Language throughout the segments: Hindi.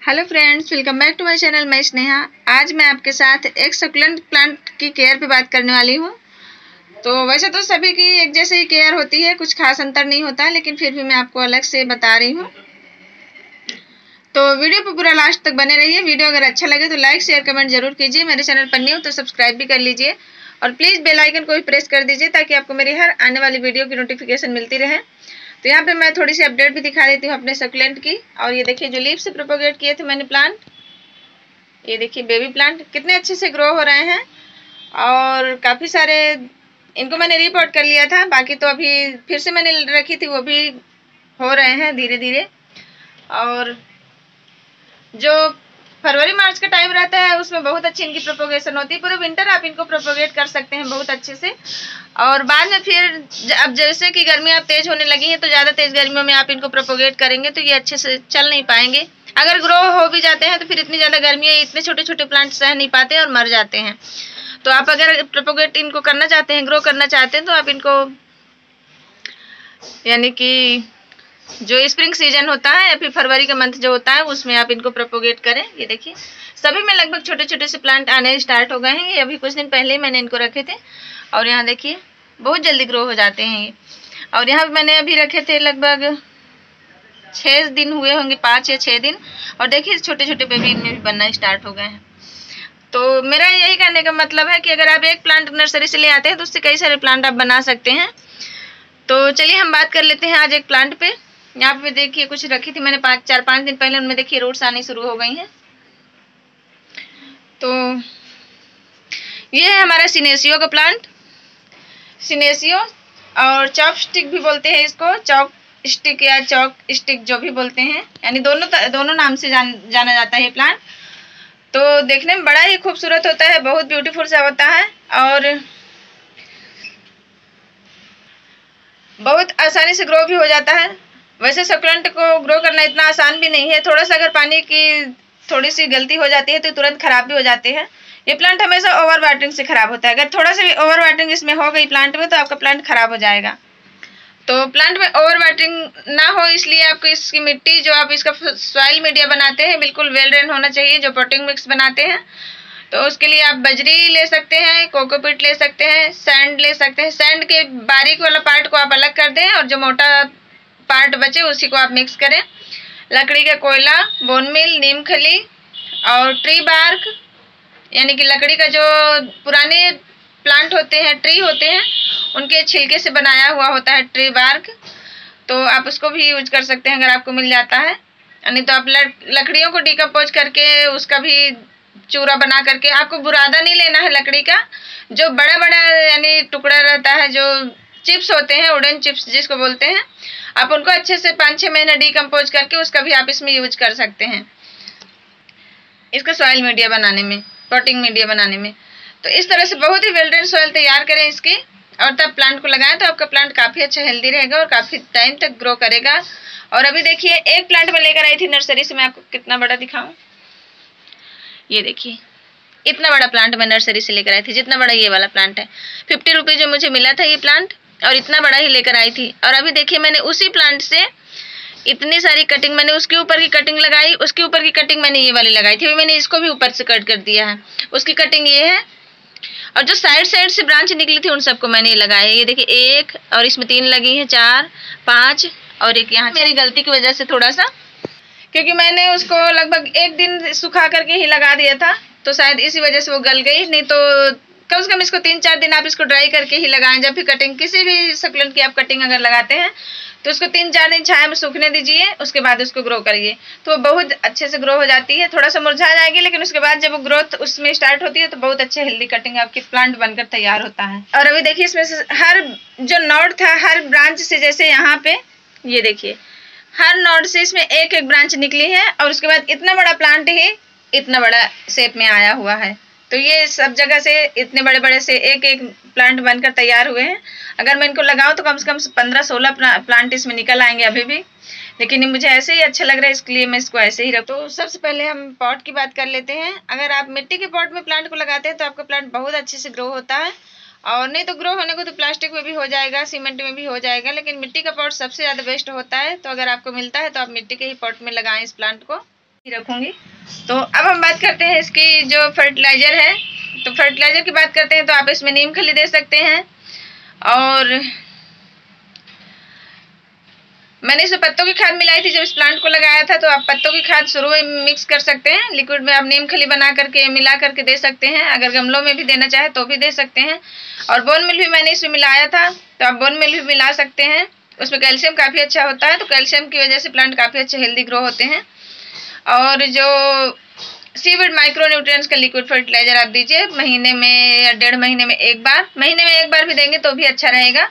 Hello friends, welcome back to my channel. मैं स्नेहा। आज मैं आपके साथ एक सकुलेंट प्लांट की केयर पे बात करने वाली हूँ। तो वैसे तो सभी की एक जैसे ही केयर होती है, कुछ खास अंतर नहीं होता है, लेकिन फिर भी मैं आपको अलग से बता रही हूँ। तो वीडियो पे पूरा लास्ट तक बने रहिए। वीडियो अगर अच्छा लगे तो लाइक शेयर कमेंट जरूर कीजिए। मेरे चैनल पर न्यू तो सब्सक्राइब भी कर लीजिए और प्लीज़ बेल आइकन को भी प्रेस कर दीजिए ताकि आपको मेरी हर आने वाली वीडियो की नोटिफिकेशन मिलती रहे। तो यहाँ पे मैं थोड़ी सी अपडेट भी दिखा देती हूँ अपने सकुलेंट की। और ये देखिए, जो लीफ से प्रोपोगेट किए थे मैंने प्लांट, ये देखिए बेबी प्लांट कितने अच्छे से ग्रो हो रहे हैं। और काफ़ी सारे इनको मैंने रिपोर्ट कर लिया था, बाकी तो अभी फिर से मैंने रखी थी, वो भी हो रहे हैं धीरे धीरे। और जो फरवरी मार्च का टाइम रहता है उसमें बहुत अच्छी इनकी प्रोपोगेशन होती है। पूरे विंटर आप इनको प्रोपोगेट कर सकते हैं बहुत अच्छे से। और बाद में फिर अब जैसे कि गर्मियाँ तेज होने लगी हैं, तो ज़्यादा तेज गर्मियों में आप इनको प्रोपोगेट करेंगे तो ये अच्छे से चल नहीं पाएंगे। अगर ग्रो हो भी जाते हैं तो फिर इतनी ज़्यादा गर्मियाँ इतने छोटे छोटे प्लांट सह नहीं पाते और मर जाते हैं। तो आप अगर प्रोपोगेट इनको करना चाहते हैं, ग्रो करना चाहते हैं, तो आप इनको यानी कि जो स्प्रिंग सीजन होता है या फिर फरवरी का मंथ जो होता है उसमें आप इनको प्रोपोगेट करें। ये देखिए सभी में लगभग छोटे छोटे से प्लांट आने स्टार्ट हो गए हैं। ये अभी कुछ दिन पहले ही मैंने इनको रखे थे और यहाँ देखिए बहुत जल्दी ग्रो हो जाते हैं ये। और यहाँ मैंने अभी रखे थे लगभग 6 दिन हुए होंगे, 5 या 6 दिन। और देखिए छोटे छोटे बेबी इनमें भी बनना स्टार्ट हो गए हैं। तो मेरा यही कहने का मतलब है कि अगर आप एक प्लांट नर्सरी से ले आते हैं तो उससे कई सारे प्लांट आप बना सकते हैं। तो चलिए हम बात कर लेते हैं आज एक प्लांट पे। यहाँ पे देखिए कुछ रखी थी मैंने 4-5 दिन पहले, उनमें देखिए रूट्स आनी शुरू हो गई हैं। तो ये है हमारा सिनेसियो का प्लांट। सिनेसियो और चॉप स्टिक भी बोलते हैं इसको, चॉप स्टिक या चॉक स्टिक जो भी बोलते हैं, यानी दोनों नाम से जाना जाता है ये प्लांट। तो देखने में बड़ा ही खूबसूरत होता है, बहुत ब्यूटीफुल सा होता है और बहुत आसानी से ग्रो भी हो जाता है। वैसे सकुलेंट को ग्रो करना इतना आसान भी नहीं है। थोड़ा सा अगर पानी की थोड़ी सी गलती हो जाती है तो तुरंत खराब भी हो जाते हैं। ये प्लांट हमेशा ओवर वाटरिंग से खराब होता है। अगर थोड़ा सा भी ओवर वाटरिंग इसमें हो गई प्लांट में तो आपका प्लांट खराब हो जाएगा। तो प्लांट में ओवर वाटरिंग ना हो इसलिए आपको इसकी मिट्टी जो आप इसका सॉइल मीडिया बनाते हैं बिल्कुल वेल ड्रेन होना चाहिए। जो पोटिंग मिक्स बनाते हैं तो उसके लिए आप बजरी ले सकते हैं, कोकोपीट ले सकते हैं, सैंड ले सकते हैं। सैंड के बारीक वाला पार्ट को आप अलग कर दें और जो मोटा पार्ट बचे उसी को आप मिक्स करें। लकड़ी का कोयला, बोन मिल, नीम खली और ट्री बार्क, यानी कि लकड़ी का जो पुराने प्लांट होते हैं, ट्री होते हैं, उनके छिलके से बनाया हुआ होता है ट्री बार्क। तो आप उसको भी यूज कर सकते हैं अगर आपको मिल जाता है। नहीं तो आप लकड़ियों को डिकम्पोज करके उसका भी चूरा बना करके, आपको बुरादा नहीं लेना है लकड़ी का, जो बड़ा बड़ा यानी टुकड़ा रहता है, जो चिप्स होते हैं, वुडन चिप्स जिसको बोलते हैं, आप उनको अच्छे से 5-6 महीने डिकम्पोज करके उसका भी आप इसमें यूज कर सकते हैं, इसका सॉइल मीडिया बनाने में, पॉटिंग मीडिया बनाने में। तो इस तरह से बहुत ही वेल ड्रेन सॉइल तैयार करें इसकी और तब प्लांट को लगाएं तो आपका प्लांट काफ़ी अच्छा हेल्दी रहेगा और काफ़ी टाइम तक ग्रो करेगा। और अभी देखिए एक प्लांट में लेकर आई थी नर्सरी से, मैं आपको कितना बड़ा दिखाऊं। ये देखिए इतना बड़ा प्लांट मैं नर्सरी से लेकर आई थी, जितना बड़ा ये वाला प्लांट है। 50 रुपीज़ जो मुझे मिला था ये प्लांट, और इतना बड़ा ही लेकर आई थी। और अभी देखिए मैंने उसी प्लांट से इतनी सारी कटिंग, मैंने उसके ऊपर की कटिंग लगाई, उसके ऊपर की कटिंग मैंने ये वाली लगाई थी, मैंने इसको भी ऊपर से कट कर दिया है। उसकी कटिंग ये है और जो साइड साइड से ब्रांच निकली थी उन सबको मैंने ये लगाया है। ये देखिए एक, और इसमें 3 लगी हैं, 4, 5 और एक यहाँ। मेरी गलती की वजह से थोड़ा सा, क्योंकि मैंने उसको लगभग 1 दिन सुखा करके ही लगा दिया था तो शायद इसी वजह से वो गल गई। नहीं तो कम से कम इसको 3-4 दिन आप इसको ड्राई करके ही लगाएं। जब भी कटिंग, किसी भी सकुलेंट की आप कटिंग अगर लगाते हैं तो उसको 3-4 दिन छाया में सूखने दीजिए, उसके बाद उसको ग्रो करिए तो वो बहुत अच्छे से ग्रो हो जाती है। थोड़ा सा मुरझा जाएगी लेकिन उसके बाद जब वो ग्रोथ उसमें स्टार्ट होती है तो बहुत अच्छे हेल्दी कटिंग आपकी प्लांट बनकर तैयार होता है। और अभी देखिए इसमें से हर जो नोड था, हर ब्रांच से, जैसे यहाँ पे ये देखिए हर नोड से इसमें एक एक ब्रांच निकली है और उसके बाद इतना बड़ा प्लांट ही इतना बड़ा शेप में आया हुआ है। तो ये सब जगह से इतने बड़े बड़े से एक एक प्लांट बनकर तैयार हुए हैं। अगर मैं इनको लगाऊं तो कम से कम 15-16 प्लांट इसमें निकल आएंगे अभी भी, लेकिन ये मुझे ऐसे ही अच्छा लग रहा है इसके लिए मैं इसको ऐसे ही रखूं। तो सबसे पहले हम पॉट की बात कर लेते हैं। अगर आप मिट्टी के पॉट में प्लांट को लगाते हैं तो आपका प्लांट बहुत अच्छे से ग्रो होता है, और नहीं तो ग्रो होने को तो प्लास्टिक में भी हो जाएगा, सीमेंट में भी हो जाएगा, लेकिन मिट्टी का पॉट सबसे ज़्यादा बेस्ट होता है। तो अगर आपको मिलता है तो आप मिट्टी के ही पॉट में लगाएं इस प्लांट को। रखूंगी। तो अब हम बात करते हैं इसकी जो फर्टिलाइजर है। तो फर्टिलाइजर की बात करते हैं तो आप इसमें नीम खली दे सकते हैं, और मैंने इसमें पत्तों की खाद मिलाई थी जब इस प्लांट को लगाया था। तो आप पत्तों की खाद शुरू में मिक्स कर सकते हैं, लिक्विड में आप नीम खली बना करके मिला करके दे सकते हैं। अगर गमलों में भी देना चाहे तो भी दे सकते हैं। और बोन मिल भी मैंने इसमें मिलाया था, तो आप बोन मिल भी मिला सकते हैं। उसमें कैल्शियम काफ़ी अच्छा होता है, तो कैल्शियम की वजह से प्लांट काफ़ी अच्छे हेल्दी ग्रो होते हैं। और जो सीविड माइक्रो न्यूट्रिएंट्स का लिक्विड फर्टिलाइजर आप दीजिए महीने में या 1.5 महीने में एक बार, महीने में एक बार भी देंगे तो भी अच्छा रहेगा।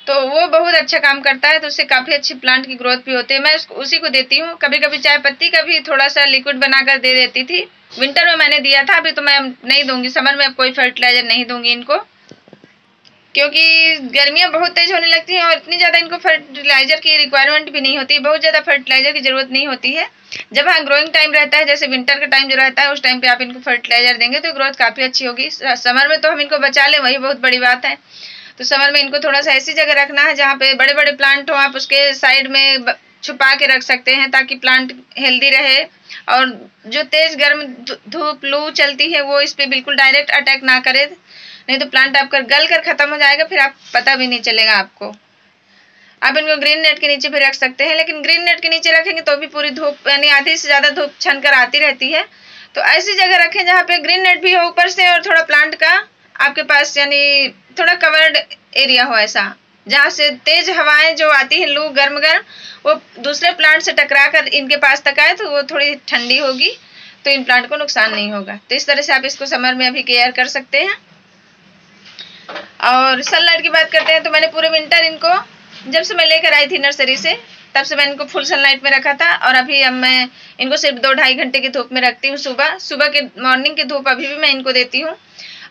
तो वो बहुत अच्छा काम करता है, तो उससे काफ़ी अच्छी प्लांट की ग्रोथ भी होती है। मैं उसी को देती हूँ। कभी कभी चाय पत्ती का भी थोड़ा सा लिक्विड बनाकर दे देती थी। विंटर में मैंने दिया था, अभी तो मैं नहीं दूंगी। समर में अब कोई फर्टिलाइजर नहीं दूंगी इनको, क्योंकि गर्मियाँ बहुत तेज होने लगती हैं और इतनी ज़्यादा इनको फर्टिलाइजर की रिक्वायरमेंट भी नहीं होती, बहुत ज़्यादा फर्टिलाइजर की ज़रूरत नहीं होती है। जब हाँ ग्रोइंग टाइम रहता है, जैसे विंटर का टाइम जो रहता है, उस टाइम पे आप इनको फर्टिलाइजर देंगे तो ग्रोथ काफ़ी अच्छी होगी। समर में तो हम इनको बचा लें, वही बहुत बड़ी बात है। तो समर में इनको थोड़ा सा ऐसी जगह रखना है जहाँ पे बड़े बड़े प्लांट हो, आप उसके साइड में छुपा के रख सकते हैं ताकि प्लांट हेल्दी रहे। और जो तेज़ गर्म धूप लू चलती है वो इस पर बिल्कुल डायरेक्ट अटैक ना करे, नहीं तो प्लांट आपका गल कर खत्म हो जाएगा, फिर आप पता भी नहीं चलेगा आपको। आप इनको ग्रीन नेट के नीचे भी रख सकते हैं, लेकिन ग्रीन नेट के नीचे रखेंगे तो भी पूरी धूप यानी आधी से ज़्यादा धूप छन कर आती रहती है। तो ऐसी जगह रखें जहाँ पे ग्रीन नेट भी हो ऊपर से, और थोड़ा प्लांट का आपके पास यानी थोड़ा कवर्ड एरिया हो, ऐसा जहाँ से तेज हवाएं जो आती है लू गर्म गर्म वो दूसरे प्लांट से टकरा कर इनके पास तक आए, तो वो थोड़ी ठंडी होगी, तो इन प्लांट को नुकसान नहीं होगा। तो इस तरह से आप इसको समर में अभी केयर कर सकते हैं। और सनलाइट की बात करते हैं तो मैंने पूरे विंटर इनको, जब से मैं लेकर आई थी नर्सरी से, तब से मैंने इनको फुल सनलाइट में रखा था। और अभी अब मैं इनको सिर्फ 2-2.5 घंटे की धूप में रखती हूँ। सुबह के मॉर्निंग की धूप अभी भी मैं इनको देती हूँ।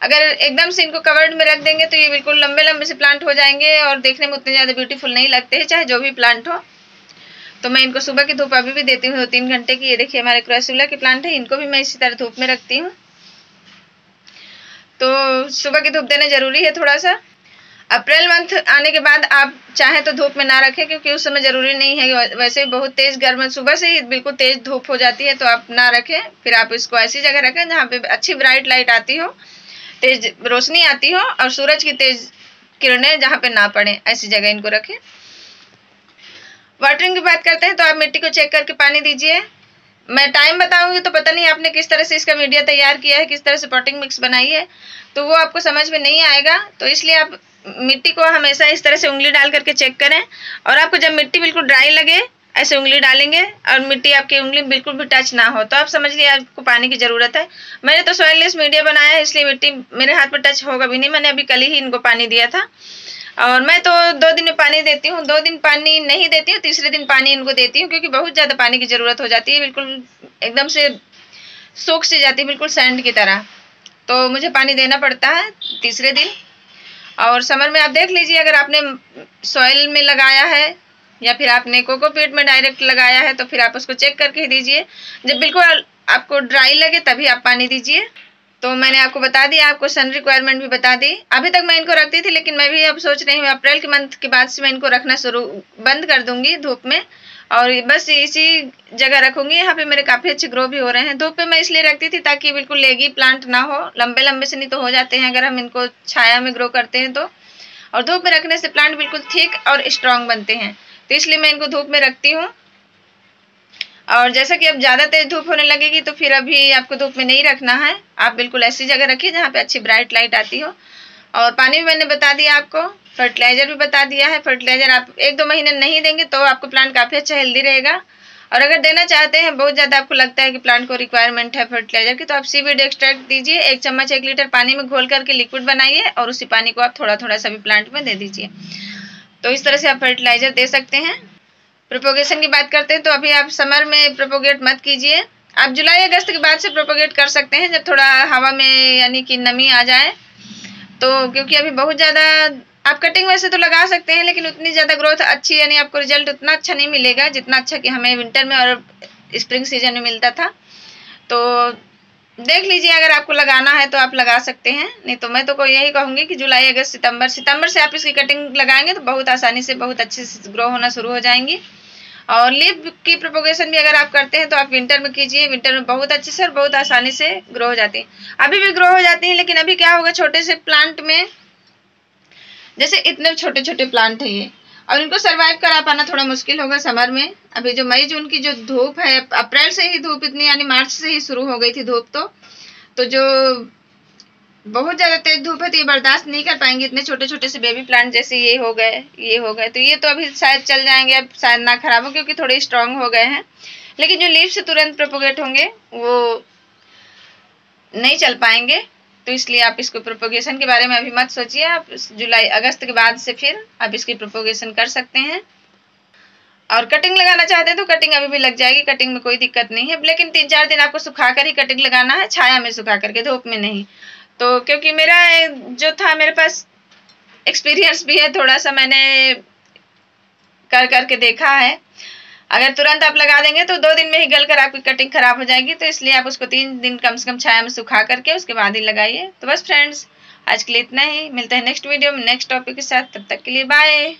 अगर एकदम से इनको कवर्ड में रख देंगे तो ये बिल्कुल लंबे लंबे से प्लांट हो जाएंगे और देखने में उतने ज़्यादा ब्यूटीफुल नहीं लगते हैं, चाहे जो भी प्लांट हो। तो मैं इनको सुबह की धूप अभी भी देती हूँ 2-3 घंटे की। ये देखिए हमारे क्रॉसुला के प्लांट है, इनको भी मैं इसी तरह धूप में रखती हूँ। तो सुबह की धूप देना ज़रूरी है थोड़ा सा। अप्रैल मंथ आने के बाद आप चाहें तो धूप में ना रखें, क्योंकि उस समय ज़रूरी नहीं है, वैसे भी बहुत तेज़ गर्म सुबह से ही बिल्कुल तेज़ धूप हो जाती है, तो आप ना रखें। फिर आप इसको ऐसी जगह रखें जहाँ पे अच्छी ब्राइट लाइट आती हो, तेज रोशनी आती हो, और सूरज की तेज किरणें जहाँ पे ना पड़े, ऐसी जगह इनको रखें। वाटरिंग की बात करते हैं तो आप मिट्टी को चेक करके पानी दीजिए। मैं टाइम बताऊंगी तो पता नहीं आपने किस तरह से इसका मीडिया तैयार किया है, किस तरह से पॉटिंग मिक्स बनाई है, तो वो आपको समझ में नहीं आएगा। तो इसलिए आप मिट्टी को हमेशा इस तरह से उंगली डाल करके चेक करें। और आपको जब मिट्टी बिल्कुल ड्राई लगे, ऐसे उंगली डालेंगे और मिट्टी आपकी उंगली बिल्कुल भी टच ना हो, तो आप समझ लिए आपको पानी की ज़रूरत है। मैंने तो सॉइललेस मीडिया बनाया है, इसलिए मिट्टी मेरे हाथ पर टच होगा भी नहीं। मैंने अभी कल ही इनको पानी दिया था, और मैं तो 2 दिन में पानी देती हूँ। 2 दिन पानी नहीं देती हूँ, तीसरे दिन पानी इनको देती हूँ, क्योंकि बहुत ज़्यादा पानी की ज़रूरत हो जाती है। बिल्कुल एकदम से सूख सी जाती है, बिल्कुल सैंड की तरह, तो मुझे पानी देना पड़ता है तीसरे दिन। और समर में आप देख लीजिए, अगर आपने सॉइल में लगाया है या फिर आपने कोकोपीट में डायरेक्ट लगाया है, तो फिर आप उसको चेक करके ही दीजिए। जब बिल्कुल आपको ड्राई लगे तभी आप पानी दीजिए। तो मैंने आपको बता दिया, आपको सन रिक्वायरमेंट भी बता दी। अभी तक मैं इनको रखती थी, लेकिन मैं भी अब सोच रही हूँ अप्रैल के मंथ के बाद से मैं इनको रखना बंद कर दूंगी धूप में, और बस इसी जगह रखूंगी। यहाँ पे मेरे काफ़ी अच्छे ग्रो भी हो रहे हैं। धूप पे मैं इसलिए रखती थी ताकि बिल्कुल लेगी प्लांट ना हो, लंबे लंबे से नहीं तो हो जाते हैं अगर हम इनको छाया में ग्रो करते हैं तो। और धूप में रखने से प्लांट बिल्कुल थिक और स्ट्रांग बनते हैं, तो इसलिए मैं इनको धूप में रखती हूँ। और जैसा कि अब ज़्यादा तेज धूप होने लगेगी तो फिर अभी आपको धूप में नहीं रखना है, आप बिल्कुल ऐसी जगह रखिए जहाँ पे अच्छी ब्राइट लाइट आती हो। और पानी भी मैंने बता दिया आपको, फर्टिलाइजर भी बता दिया है। फर्टिलाइजर आप 1-2 महीने नहीं देंगे तो आपको प्लांट काफ़ी अच्छा हेल्दी रहेगा। और अगर देना चाहते हैं, बहुत ज़्यादा आपको लगता है कि प्लांट को रिक्वायरमेंट है फर्टिलाइजर की, तो आप सीवीड एक्सट्रैक्ट दीजिए। 1 चम्मच 1 लीटर पानी में घोल करके लिक्विड बनाइए, और उसी पानी को आप थोड़ा थोड़ा सभी प्लांट में दे दीजिए। तो इस तरह से आप फर्टिलाइजर दे सकते हैं। प्रोपोगेशन की बात करते हैं तो अभी आप समर में प्रोपोगेट मत कीजिए, आप जुलाई अगस्त के बाद से प्रोपोगेट कर सकते हैं, जब थोड़ा हवा में यानी कि नमी आ जाए तो। क्योंकि अभी बहुत ज़्यादा आप कटिंग वैसे तो लगा सकते हैं, लेकिन उतनी ज़्यादा ग्रोथ अच्छी यानी आपको रिजल्ट उतना अच्छा नहीं मिलेगा जितना अच्छा कि हमें विंटर में और स्प्रिंग सीजन में मिलता था। तो देख लीजिए, अगर आपको लगाना है तो आप लगा सकते हैं, नहीं तो मैं तो यही कहूँगी कि जुलाई अगस्त सितंबर से आप इसकी कटिंग लगाएंगे तो बहुत आसानी से बहुत अच्छे से ग्रो होना शुरू हो जाएंगी। और लीफ की प्रोपोगेशन भी अगर आप करते हैं तो आप विंटर में कीजिए। विंटर में बहुत अच्छे से और बहुत आसानी से ग्रो हो जाती है। अभी भी ग्रो हो जाती है, लेकिन अभी क्या होगा, छोटे से प्लांट में जैसे इतने छोटे छोटे प्लांट है ये, और इनको सरवाइव करा पाना थोड़ा मुश्किल होगा समर में। अभी जो मई जून की जो धूप है, अप्रैल से ही धूप इतनी, यानी मार्च से ही शुरू हो गई थी धूप, तो जो बहुत ज्यादा तेज धूप है तो ये बर्दाश्त नहीं कर पाएंगे। इतने छोटे छोटे से बेबी प्लांट जैसे ये हो गए, तो ये तो अभी शायद चल जाएंगे, अब शायद ना खराब हो क्योंकि थोड़े स्ट्रांग हो गए हैं। लेकिन जो लीफ से तुरंत प्रोपोगेट होंगे वो नहीं चल पाएंगे, तो इसलिए आप इसको प्रोपोगेशन के बारे में अभी मत सोचिए। आप जुलाई अगस्त के बाद से फिर आप इसकी प्रोपोगेशन कर सकते हैं। और कटिंग लगाना चाहते हैं तो कटिंग अभी भी लग जाएगी, कटिंग में कोई दिक्कत नहीं है। लेकिन 3-4 दिन आपको सुखा कर ही कटिंग लगाना है, छाया में सुखा करके, धूप में नहीं। तो क्योंकि मेरा जो था, मेरे पास एक्सपीरियंस भी है थोड़ा सा, मैंने कर करके देखा है। अगर तुरंत आप लगा देंगे तो 2 दिन में ही गल कर आपकी कटिंग खराब हो जाएगी, तो इसलिए आप उसको 3 दिन कम से कम छाया में सुखा करके उसके बाद ही लगाइए। तो बस फ्रेंड्स, आज के लिए इतना ही। मिलते हैं नेक्स्ट वीडियो में नेक्स्ट टॉपिक के साथ, तब तक के लिए बाय।